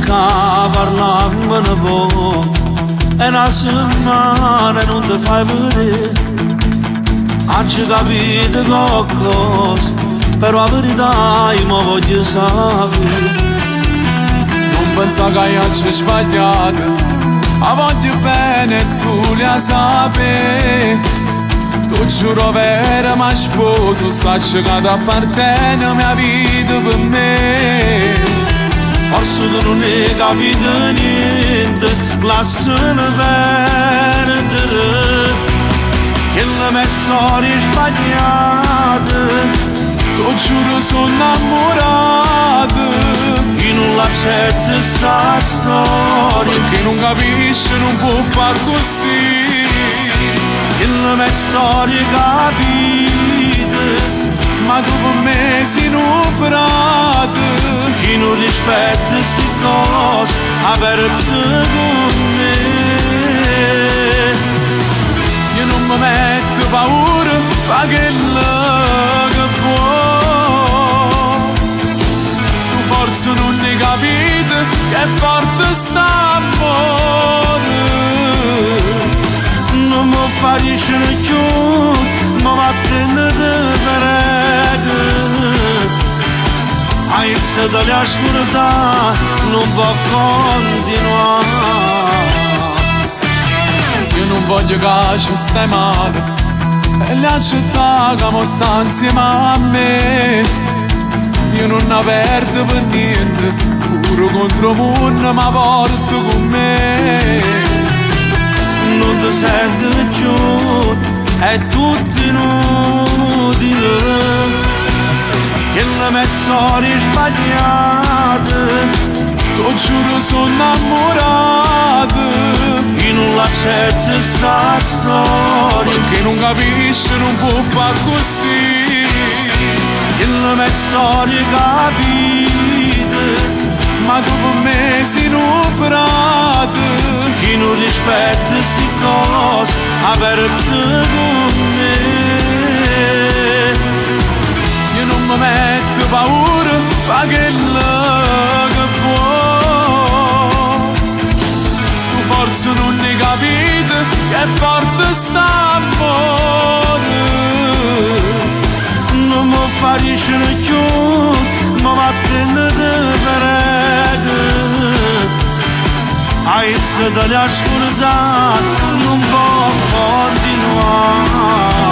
sta parlando po' e una settimana non ti fai vedere. Oggi capito qualcosa, però la verità io mi voglio sapere. Non pensa che io ci sbagliato, ma voglio bene e tu la sapi. Tu giuro vero ma sposo, sai che ti appartiene la mia vita per me. Forse tu non hai capito niente, lasciami perdere, che le mie storie sbagliate. Tu giuro sono innamorato, Io non l'accetto sta storia, perché non capisce non può far così. che le mie storie capite, Ma tu per me sei naufrato. chi non rispetta sti cose ha perso con me. Io non mi metto paura, fa quello che può. Tu forse non ne capite che è forte sta amore. Non mi fa dicere più, ma va a prendere prego. A essere dalle oscurità non può continuare. Io non voglio che ci stai male e le accettare che mo sta insieme a me. Io non la perdo per niente, pure contro mondo ma porto con me. Non ti serve più, è tutto inutile, che le mie storie sbagliate. Tu giuro sono innamorato, Io non l'accetto sta storia, perché non capisce non può far così. che le mie storie capite, Ma tu per me sei naufrato. chi non rispetta sti cose ha perso con me. Io non mi metto paura, fa quello che può. Tu forse non ne capite che è forte sta amore. Non mi fa dicere più, ma va a prendere prego. A essere dalle oscurità non può continuare.